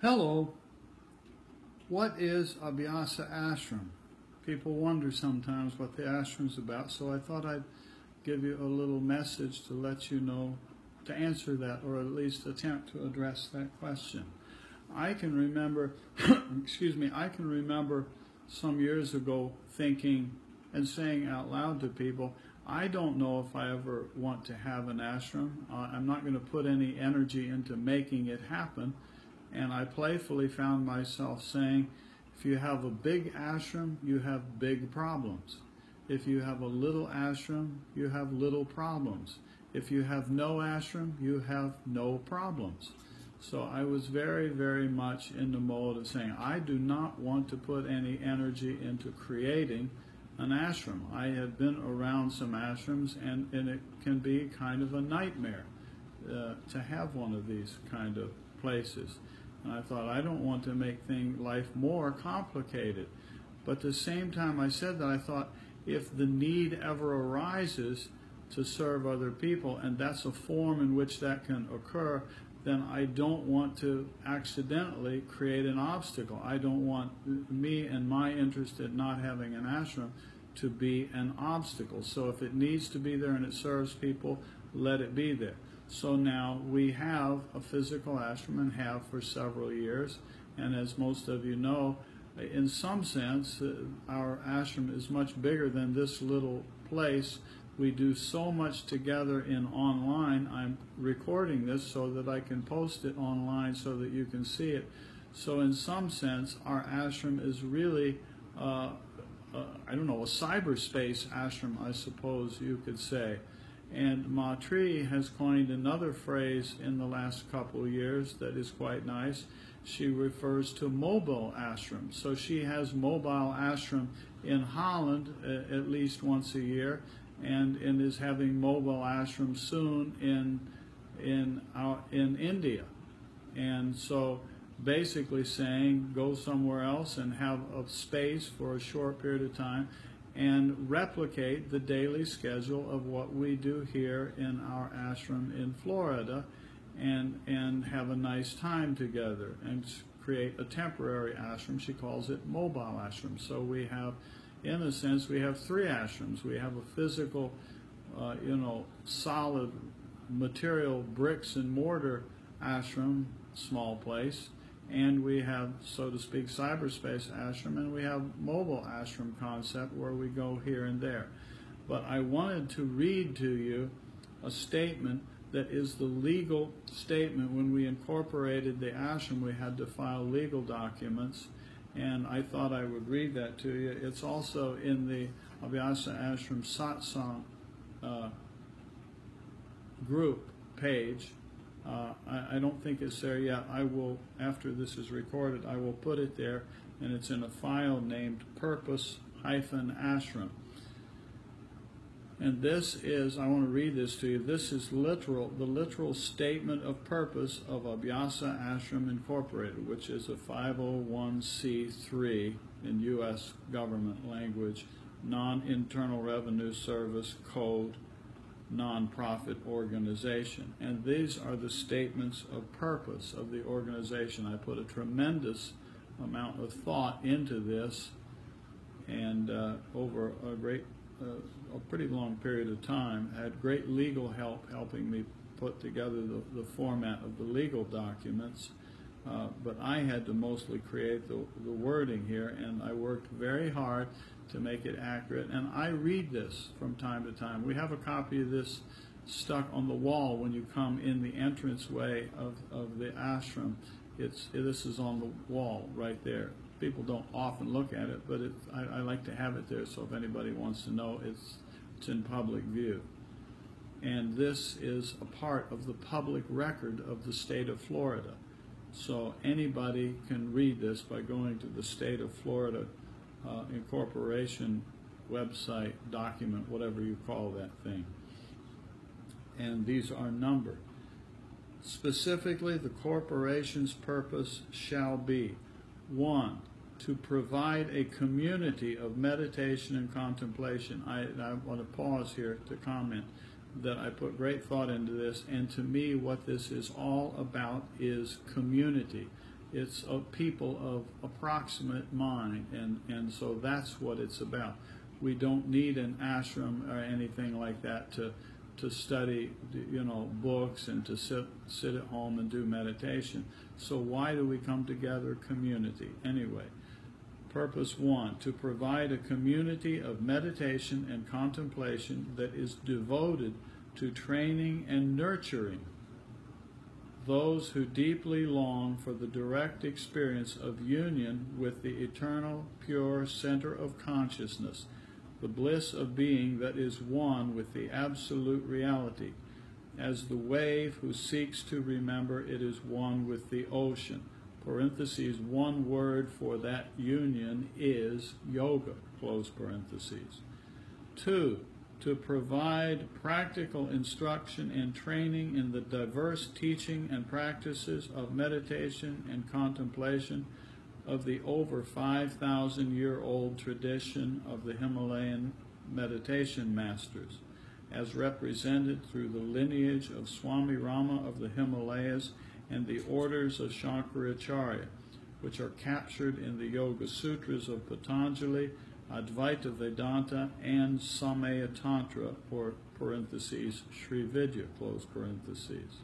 Hello. What is Abhyasa Ashram? People wonder sometimes what the ashram's about, so I thought I'd give you a little message to let you know, to answer that, or at least attempt to address that question. I can remember, I can remember some years ago thinking and saying out loud to people, I don't know if I ever want to have an ashram. I'm not going to put any energy into making it happen. And I playfully found myself saying, if you have a big ashram, you have big problems. If you have a little ashram, you have little problems. If you have no ashram, you have no problems. So I was very, very much in the mode of saying, I do not want to put any energy into creating an ashram. I have been around some ashrams, and it can be kind of a nightmare to have one of these kind of places. And I thought, I don't want to make life more complicated. But at the same time I said that, I thought, if the need ever arises to serve other people, and that's a form in which that can occur, then I don't want to accidentally create an obstacle. I don't want me and my interest in not having an ashram to be an obstacle. So if it needs to be there and it serves people, let it be there. So now we have a physical ashram, and have for several years, and as most of you know, in some sense, our ashram is much bigger than this little place. We do so much together in online. I'm recording this so that I can post it online so that you can see it. So in some sense, our ashram is really, I don't know, a cyberspace ashram, I suppose you could say. And Matri has coined another phrase in the last couple of years that is quite nice. She refers to mobile ashram. So she has mobile ashram in Holland at least once a year, and is having mobile ashram soon in India. And so basically saying, go somewhere else and have a space for a short period of time and replicate the daily schedule of what we do here in our ashram in Florida, and have a nice time together and create a temporary ashram. She calls it mobile ashram. So we have, in a sense, we have three ashrams. We have a physical, solid material bricks and mortar ashram, small place, and we have, so to speak, cyberspace ashram, and we have mobile ashram concept where we go here and there. But I wanted to read to you a statement that is the legal statement. When we incorporated the ashram, we had to file legal documents, and I thought I would read that to you. It's also in the Abhyasa Ashram Satsang group page. I don't think it's there yet. I will, after this is recorded, I will put it there, and it's in a file named Purpose-Ashram. And this is, I want to read this to you, this is the literal statement of purpose of Abhyasa Ashram Incorporated, which is a 501c3 in U.S. government language, non-internal revenue service code, non-profit organization. And these are the statements of purpose of the organization. I put a tremendous amount of thought into this, and over a pretty long period of time, had great legal help helping me put together the format of the legal documents, but I had to mostly create the wording here, and I worked very hard to make it accurate, and I read this from time to time. We have a copy of this stuck on the wall when you come in the entranceway of the ashram. This is on the wall right there. People don't often look at it, but I like to have it there, so if anybody wants to know, it's in public view. And this is a part of the public record of the state of Florida. So anybody can read this by going to the state of Florida incorporation website, document, whatever you call that thing. And these are numbered. Specifically, the corporation's purpose shall be: 1, to provide a community of meditation and contemplation. I want to pause here to comment that I put great thought into this, and to me what this is all about is community. It's of people of approximate mind, and so that's what it's about. We don't need an ashram or anything like that to study, books and to sit at home and do meditation. So why do we come together? Community. Anyway, purpose 1, to provide a community of meditation and contemplation that is devoted to training and nurturing those who deeply long for the direct experience of union with the eternal, pure center of consciousness, the bliss of being that is one with the absolute reality, as the wave who seeks to remember it is one with the ocean. Parentheses, one word for that union is yoga, close parentheses. 2, to provide practical instruction and training in the diverse teaching and practices of meditation and contemplation of the over 5,000-year-old tradition of the Himalayan meditation masters, as represented through the lineage of Swami Rama of the Himalayas and the orders of Shankaracharya, which are captured in the Yoga Sutras of Patanjali, Advaita Vedanta, and Samaya Tantra, or parentheses, Sri Vidya, close parentheses.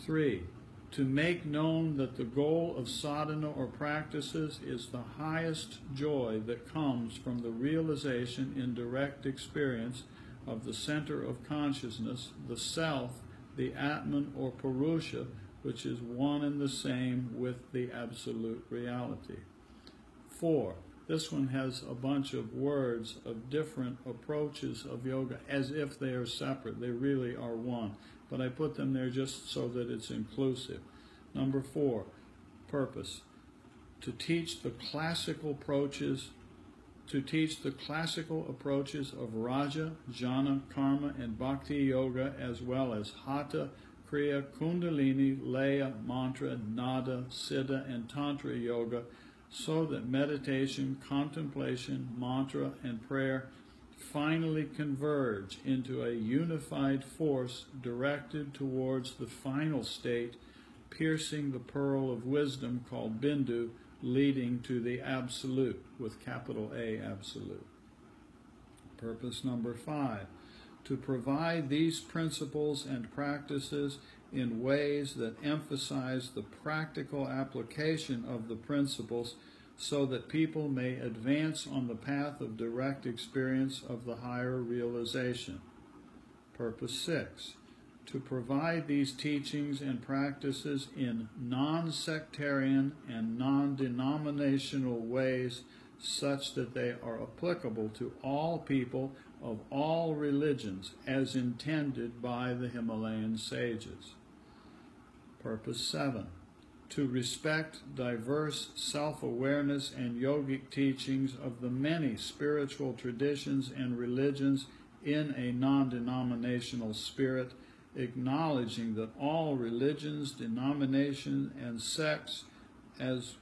3, to make known that the goal of sadhana or practices is the highest joy that comes from the realization in direct experience of the center of consciousness, the self, the Atman or Purusha, which is one and the same with the absolute reality. 4, this one has a bunch of words of different approaches of yoga as if they are separate. They really are one. But I put them there just so that it's inclusive. Number 4, purpose. To teach the classical approaches of Raja, Jnana, Karma, and Bhakti Yoga, as well as Hatha, Kriya, Kundalini, Laya, Mantra, Nada, Siddha, and Tantra Yoga, so that meditation, contemplation, mantra, and prayer finally converge into a unified force directed towards the final state, piercing the pearl of wisdom called Bindu, leading to the Absolute, with capital A, Absolute. Purpose number 5, to provide these principles and practices in ways that emphasize the practical application of the principles so that people may advance on the path of direct experience of the higher realization. Purpose 6, to provide these teachings and practices in non-sectarian and non-denominational ways such that they are applicable to all people of all religions as intended by the Himalayan sages. Purpose 7, to respect diverse self-awareness and yogic teachings of the many spiritual traditions and religions in a non-denominational spirit, acknowledging that all religions, denominations, and sects, as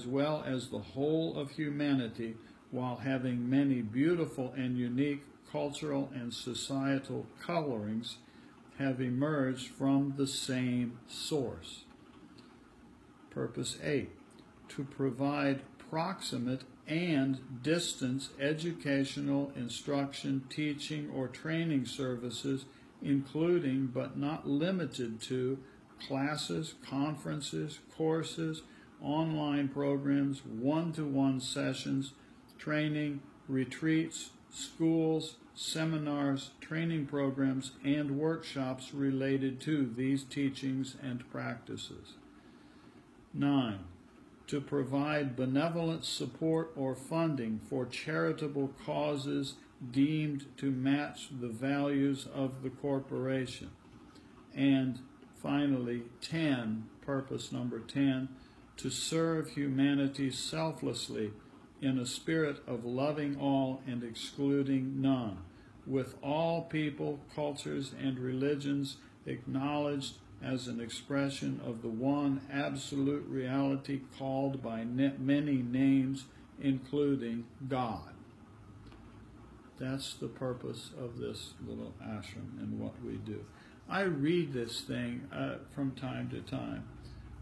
well as the whole of humanity, while having many beautiful and unique cultural and societal colorings, have emerged from the same source. Purpose 8, to provide proximate and distance educational, instruction, teaching, or training services, including but not limited to classes, conferences, courses, online programs, one-to-one sessions, training, retreats, schools, seminars, training programs, and workshops related to these teachings and practices. 9, to provide benevolent support or funding for charitable causes deemed to match the values of the corporation. And finally, 10, purpose number 10, to serve humanity selflessly in a spirit of loving all and excluding none, with all people, cultures, and religions acknowledged as an expression of the one absolute reality called by many names, including God. That's the purpose of this little ashram and what we do. I read this thing from time to time.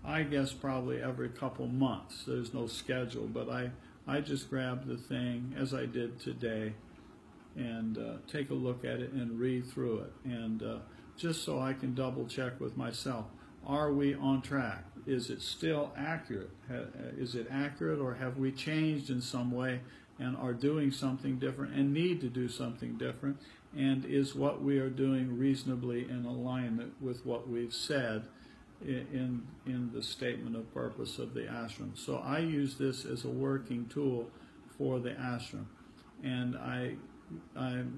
I guess probably every couple months. There's no schedule, but I just grab the thing as I did today and take a look at it and read through it, and just so I can double check with myself. Are we on track? Is it still accurate? Is it accurate, or have we changed in some way and are doing something different and need to do something different? And is what we are doing reasonably in alignment with what we've said in the statement of purpose of the ashram? So I use this as a working tool for the ashram, and I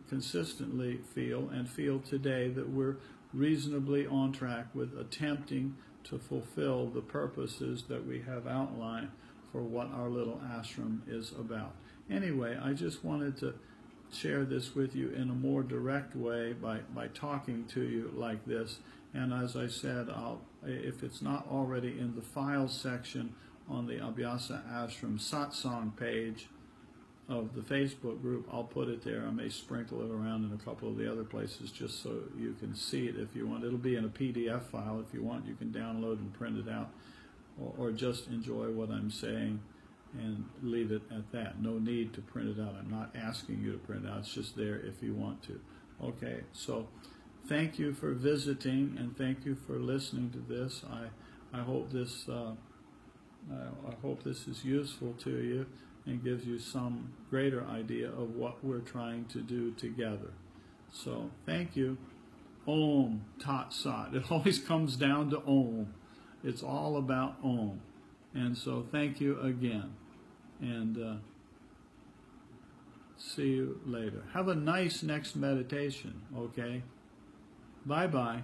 consistently feel today that we're reasonably on track with attempting to fulfill the purposes that we have outlined for what our little ashram is about. Anyway, I just wanted to share this with you in a more direct way by talking to you like this. And as I said, if it's not already in the files section on the Abhyasa Ashram satsang page of the Facebook group, I'll put it there. I may sprinkle it around in a couple of the other places just so you can see it if you want. It'll be in a PDF file if you want. You can download and print it out, or just enjoy what I'm saying and leave it at that. No need to print it out. I'm not asking you to print it out. It's just there if you want to. Okay, so thank you for visiting, and thank you for listening to this. I hope this is useful to you and gives you some greater idea of what we're trying to do together. So thank you. Om Tat Sat. It always comes down to Om. It's all about Om. And so thank you again. And see you later. Have a nice next meditation, okay? Bye-bye.